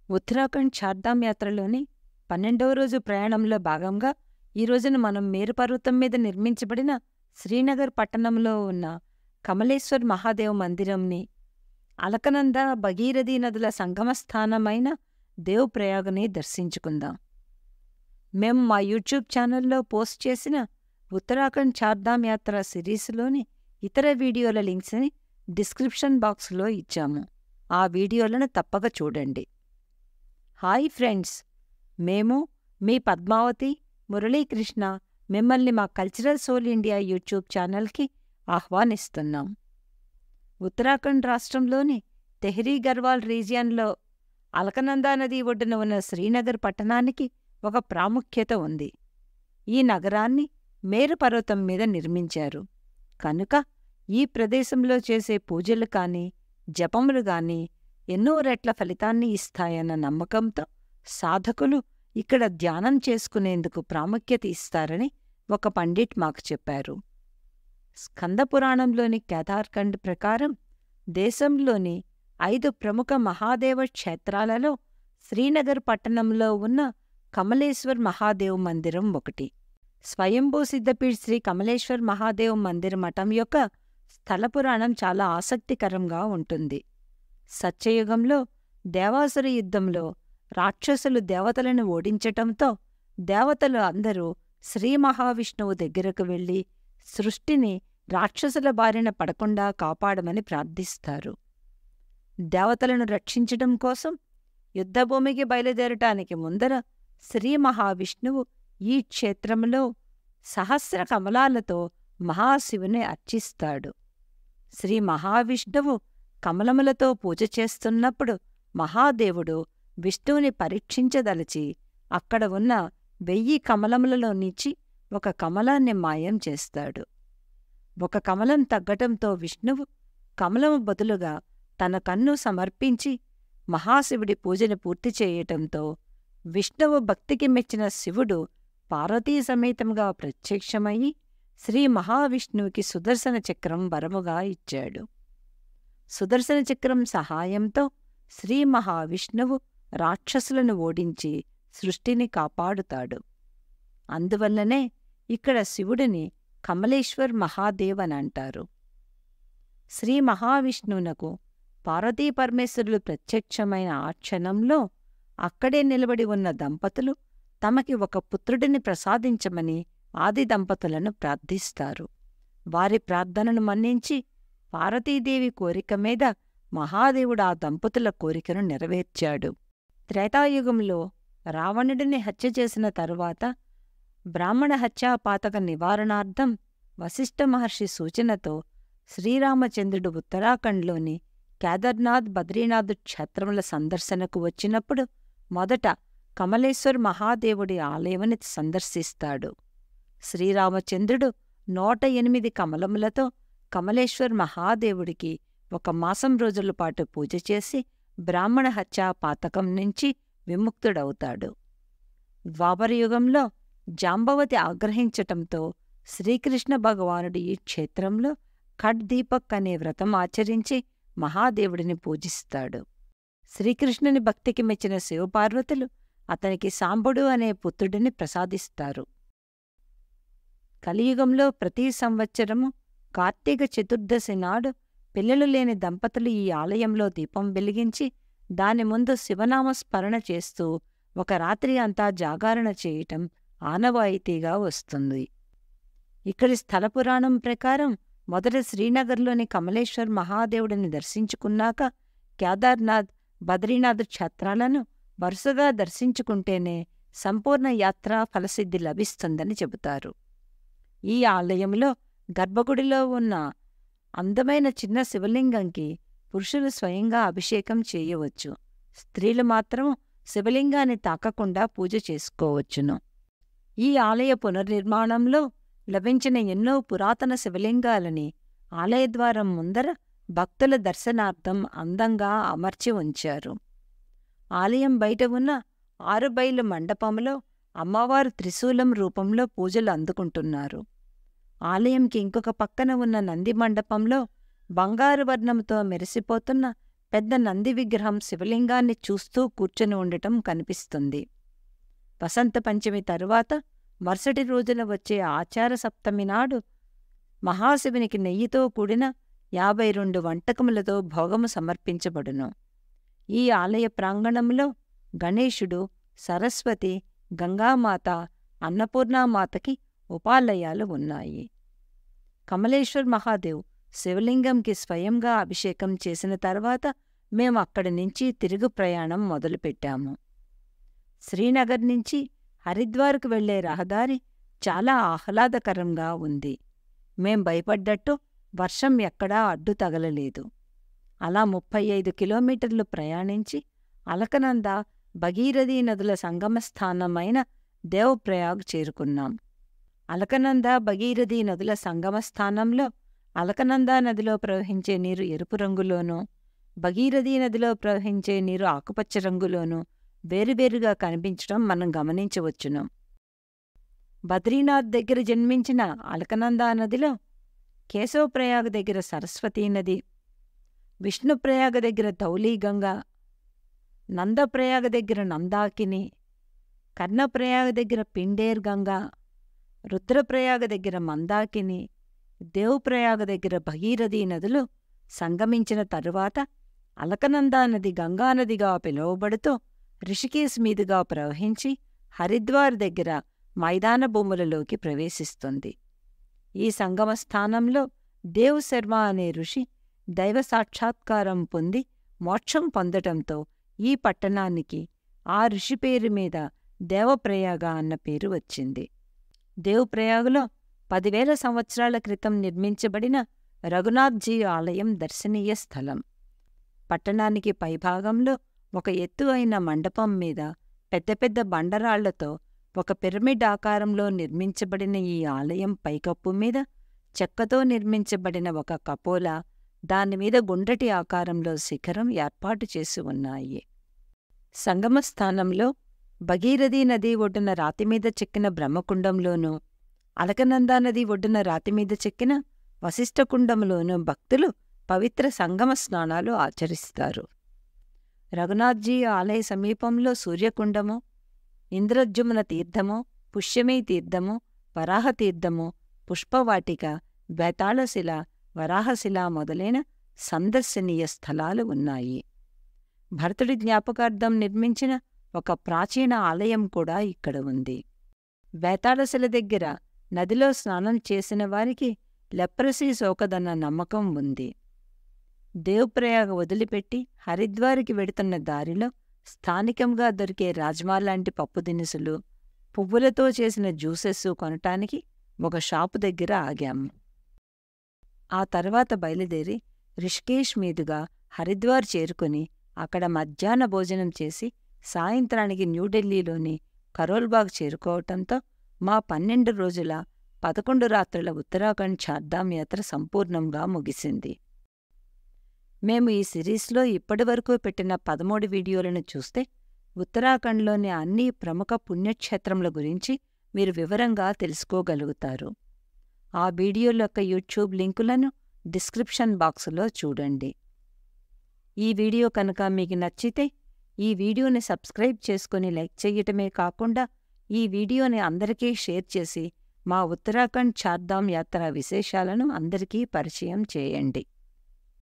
ఉత్తరాఖండ్ చార్ధామ్ యాత్రలోని 12వ రోజు ప్రయాణంలో భాగంగా ఈ రోజున మనం మేరు పర్వతం మీద నిర్మించబడిన శ్రీనగర్ పట్టణంలో ఉన్న కమలేశ్వర్ మహాదేవ్ మందిరంని, అలకనంద భగీరథీ నదుల సంగమస్థానమైన దేవ్ ప్రయాగని దర్శించుకుందాం. మేం మా యూట్యూబ్ ఛానల్లో పోస్ట్ చేసిన ఉత్తరాఖండ్ చార్ధామ్ యాత్ర సిరీస్లోని ఇతర వీడియోల లింక్స్ని డిస్క్రిప్షన్ బాక్స్లో ఇచ్చాము. ఆ వీడియోలను తప్పక చూడండి. హాయ్ ఫ్రెండ్స్, మేము మీ పద్మావతి, మురళీకృష్ణ మిమ్మల్ని మా కల్చరల్ సోల్ ఇండియా యూట్యూబ్ ఛానల్కి ఆహ్వానిస్తున్నాం. ఉత్తరాఖండ్ రాష్ట్రంలోని తెహ్రీ గర్వాల్ రీజియన్లో అలకనందా నది ఒడ్డున ఉన్న శ్రీనగర్ పట్టణానికి ఒక ప్రాముఖ్యత ఉంది. ఈ నగరాన్ని మేరు పర్వతం మీద నిర్మించారు కనుక ఈ ప్రదేశంలో చేసే పూజలు కానీ, జపములు గాని ఎన్నో రెట్ల ఫలితాన్ని ఇస్తాయన్న నమ్మకంతో సాధకులు ఇక్కడ ధ్యానం చేసుకునేందుకు ప్రాముఖ్యత ఇస్తారని ఒక పండిట్ మాకు చెప్పారు. స్కందపురాణంలోని కేదార్ఖండ్ ప్రకారం దేశంలోని 5 ప్రముఖ మహాదేవ క్షేత్రాలలో శ్రీనగర్ పట్టణంలో ఉన్న కమలేశ్వర్ మహాదేవ్ మందిరం ఒకటి. స్వయంభూ సిద్ధపీఠ్ శ్రీ కమలేశ్వర్ మహాదేవ్ మందిర మఠం యొక్క స్థలపురాణం చాలా ఆసక్తికరంగా ఉంటుంది. సత్యయుగంలో దేవాసుర యుద్ధంలో రాక్షసులు దేవతలను ఓడించటంతో దేవతలు అందరూ శ్రీ మహావిష్ణువు దగ్గరకు వెళ్లి సృష్టిని రాక్షసుల బారిన పడకుండా కాపాడమని ప్రార్థిస్తారు. దేవతలను రక్షించటం కోసం యుద్ధభూమికి బయలుదేరటానికి ముందర శ్రీ మహావిష్ణువు ఈ క్షేత్రంలో సహస్ర కమలాలతో మహాశివుని అర్చిస్తాడు. శ్రీ మహావిష్ణువు కమలములతో పూజ చేస్తున్నప్పుడు మహాదేవుడు విష్ణువుని పరీక్షించదలచి అక్కడ ఉన్న 1000 కమలములలో నుంచి ఒక కమలాన్ని మాయం చేస్తాడు. ఒక కమలం తగ్గటంతో విష్ణువు కమలము బదులుగా తన కన్ను సమర్పించి మహాశివుడి పూజను పూర్తి చేయటంతో విష్ణువు భక్తికి మెచ్చిన శివుడు పార్వతీ సమేతంగా ప్రత్యక్షమయ్యి శ్రీ మహావిష్ణువుకి సుదర్శన చక్రం వరముగా ఇచ్చాడు. సుదర్శన చక్రం సహాయంతో శ్రీ మహావిష్ణువు రాక్షసులను ఓడించి సృష్టిని కాపాడుతాడు. అందువల్లనే ఇక్కడ శివుడిని కమలేశ్వర్ మహాదేవ్ అని అంటారు. శ్రీ మహావిష్ణువునకు పార్వతీ పరమేశ్వరులు ప్రత్యక్షమైన ఆ క్షణంలో అక్కడే నిలబడి ఉన్న దంపతులు తమకి ఒక పుత్రుడిని ప్రసాదించమని ఆది దంపతులను ప్రార్థిస్తారు. వారి ప్రార్థనను మన్నించి పార్వతీదేవి కోరిక మీద మహాదేవుడు ఆ దంపతుల కోరికను నెరవేర్చాడు. త్రేతాయుగంలో రావణుడిని హత్య చేసిన తరువాత బ్రాహ్మణ హత్యాపాతక నివారణార్థం వశిష్ఠ మహర్షి సూచనతో శ్రీరామచంద్రుడు ఉత్తరాఖండ్లోని కేదార్నాథ్, బద్రీనాథ్ క్షేత్రముల సందర్శనకు వచ్చినప్పుడు మొదట కమలేశ్వర్ మహాదేవుడి ఆలయముని సందర్శిస్తాడు. శ్రీరామచంద్రుడు 108 కమలములతో కమలేశ్వర్ మహాదేవుడికి 1 మాసం రోజుల పాటు పూజ చేసి బ్రాహ్మణ హత్యా పాతకం నుంచి విముక్తుడవుతాడు. ద్వాపరయుగంలో జాంబవతి ఆగ్రహించటంతో శ్రీకృష్ణ భగవానుడు ఈ క్షేత్రంలో ఖడ్ దీపక్ అనే వ్రతం ఆచరించి మహాదేవుడిని పూజిస్తాడు. శ్రీకృష్ణుని భక్తికి మెచ్చిన శివపార్వతులు అతనికి సాంబుడు అనే పుత్రుడిని ప్రసాదిస్తారు. కలియుగంలో ప్రతి సంవత్సరము కార్తీక చతుర్దశి నాడు పిల్లలు లేని దంపతులు ఈ ఆలయంలో దీపం వెలిగించి దాని ముందు శివనామ స్మరణ చేస్తూ ఒక రాత్రి అంతా జాగారణ చేయటం ఆనవాయితీగా వస్తుంది. ఇక్కడి స్థలపురాణం ప్రకారం మొదట శ్రీనగర్లోని కమలేశ్వర్ మహాదేవుడిని దర్శించుకున్నాక కేదార్నాథ్, బద్రీనాథ్ క్షేత్రాలను వరుసగా దర్శించుకుంటేనే సంపూర్ణ యాత్రా ఫలసిద్ధి లభిస్తుందని చెబుతారు. ఈ ఆలయంలో గర్భగుడిలో ఉన్న అందమైన చిన్న శివలింగంకి పురుషులు స్వయంగా అభిషేకం చేయవచ్చు. స్త్రీలు మాత్రం శివలింగాన్ని తాకకుండా పూజ చేసుకోవచ్చును. ఈ ఆలయ పునర్నిర్మాణంలో లభించిన ఎన్నో పురాతన శివలింగాలని ఆలయద్వారం ముందర భక్తుల దర్శనార్థం అందంగా అమర్చి ఉంచారు. ఆలయం బయట ఉన్న 6 బయలు మండపంలో అమ్మవారు త్రిశూలం రూపంలో పూజలు అందుకుంటున్నారు. ఆలయంకి ఇంకొక పక్కన ఉన్న నంది మండపంలో బంగారు వర్ణంతో మెరిసిపోతున్న పెద్ద నంది విగ్రహం శివలింగాన్ని చూస్తూ కూర్చొని ఉండటం కనిపిస్తుంది. వసంత పంచమి తరువాత మరుసటి రోజున వచ్చే ఆచార సప్తమి నాడు మహాశివునికి నెయ్యితో కూడిన 52 వంటకములతో భోగము సమర్పించబడును. ఈ ఆలయ ప్రాంగణంలో గణేశుడు, సరస్వతి, గంగామాత, అన్నపూర్ణామాతకి ఉపాలయాలు ఉన్నాయి. కమలేశ్వర్ మహాదేవ్ శివలింగంకి స్వయంగా అభిషేకం చేసిన తర్వాత మేము అక్కడి నుంచి తిరుగు ప్రయాణం మొదలుపెట్టాము. శ్రీనగర్ నుంచి హరిద్వార్కు వెళ్లే రహదారి చాలా ఆహ్లాదకరంగా ఉంది. మేం భయపడ్డట్టు వర్షం ఎక్కడా అడ్డు తగలలేదు. అలా 35 కిలోమీటర్లు ప్రయాణించి అలకనంద, భగీరథీ నదుల సంగమస్థానమైన దేవప్రయాగ్ చేరుకున్నాం. అలకనంద, భగీరథీ నదుల సంగమస్థానంలో అలకనందా నదిలో ప్రవహించే నీరు ఎరుపు రంగులోనూ, భగీరథీ నదిలో ప్రవహించే నీరు ఆకుపచ్చ రంగులోనూ వేరువేరుగా కనిపించడం మనం గమనించవచ్చును. బద్రీనాథ్ దగ్గర జన్మించిన అలకనందా నదిలో కేశవప్రయాగ దగ్గర సరస్వతీ నది, విష్ణుప్రయాగ దగ్గర ధౌలీగంగా, నందప్రయాగ దగ్గర నందాకిని, కర్ణప్రయాగ దగ్గర పిండేర్ గంగా, రుద్రప్రయాగ దగ్గర మందాకిని, దేవప్రయాగ దగ్గర భగీరథీ నదులు సంగమించిన తరువాత అలకనందా నది గంగానదిగా పిలువబడుతూ రిషికేశ్ మీదుగా ప్రవహించి హరిద్వార్ దగ్గర మైదాన భూములలోకి ప్రవేశిస్తుంది. ఈ సంగమస్థానంలో దేవ్ శర్మ అనే ఋషి దైవ సాక్షాత్కారం పొంది మోక్షం పొందటంతో ఈ పట్టణానికి ఆ ఋషి పేరు మీద దేవప్రయాగ అన్న పేరు వచ్చింది. దేవప్రయాగలో 10,000 సంవత్సరాల క్రితం నిర్మించబడిన రఘునాథ్జీ ఆలయం దర్శనీయ స్థలం. పట్టణానికి పైభాగంలో ఒక ఎత్తు అయిన మండపం మీద పెద్ద పెద్ద బండరాళ్లతో ఒక పిరమిడ్ ఆకారంలో నిర్మించబడిన ఈ ఆలయం పైకప్పు మీద చెక్కతో నిర్మించబడిన ఒక కపోలా, దానిమీద గుండ్రటి ఆకారంలో శిఖరం ఏర్పాటు చేసి ఉన్నాయి. సంగమస్థానంలో భగీరథీ నది ఒడ్డున రాతిమీద చెక్కిన బ్రహ్మకుండంలోనూ, అలకనందా నది ఒడ్డున రాతిమీద చెక్కిన వశిష్ఠకుండంలోనూ భక్తులు పవిత్ర సంగమ స్నానాలు ఆచరిస్తారు. రఘునాథ్జీ ఆలయ సమీపంలో సూర్యకుండము, ఇంద్రజుమ్న తీర్థము, పుష్యమీ తీర్థము, వరాహతీర్థము, పుష్పవాటిక, బేతాళశిల, వరాహశిల మొదలైన సందర్శనీయ స్థలాలు ఉన్నాయి. భరతుడి జ్ఞాపకార్థం నిర్మించిన ఒక ప్రాచీన ఆలయం కూడా ఇక్కడ ఉంది. బేతాళశిల దగ్గర నదిలో స్నానం చేసిన వారికి లెప్రసీ సోకదన్న నమ్మకం ఉంది. దేవప్రయాగ వదిలిపెట్టి హరిద్వారికి వెడుతున్న దారిలో స్థానికంగా దొరికే రాజ్మా లాంటి పప్పు దినుసులు, పువ్వులతో చేసిన జ్యూసెస్ కొనటానికి ఒక షాపు దగ్గర ఆగాము. ఆ తర్వాత బయలుదేరి రిషికేశ్ మీదుగా హరిద్వార్ చేరుకుని అక్కడ మధ్యాహ్న భోజనం చేసి సాయంత్రానికి న్యూఢిల్లీలోని కరోల్బాగ్ చేరుకోవటంతో మా 12 రోజుల 11 రాత్రుల ఉత్తరాఖండ్ చార్ధామ్ యాత్ర సంపూర్ణంగా ముగిసింది. మేము ఈ సిరీస్లో ఇప్పటివరకు పెట్టిన 13 వీడియోలను చూస్తే ఉత్తరాఖండ్లోని అన్ని ప్రముఖ పుణ్యక్షేత్రముల గురించి మీరు వివరంగా తెలుసుకోగలుగుతారు. ఆ వీడియోల యొక్క యూట్యూబ్ లింకులను డిస్క్రిప్షన్ బాక్సులో చూడండి. ఈ వీడియో కనుక మీకు నచ్చితే ఈ వీడియోని సబ్స్క్రైబ్ చేసుకుని లైక్ చెయ్యటమే కాకుండా ఈ వీడియోని అందరికీ షేర్ చేసి మా ఉత్తరాఖండ్ చార్ధామ్ యాత్ర విశేషాలను అందరికీ పరిచయం చేయండి.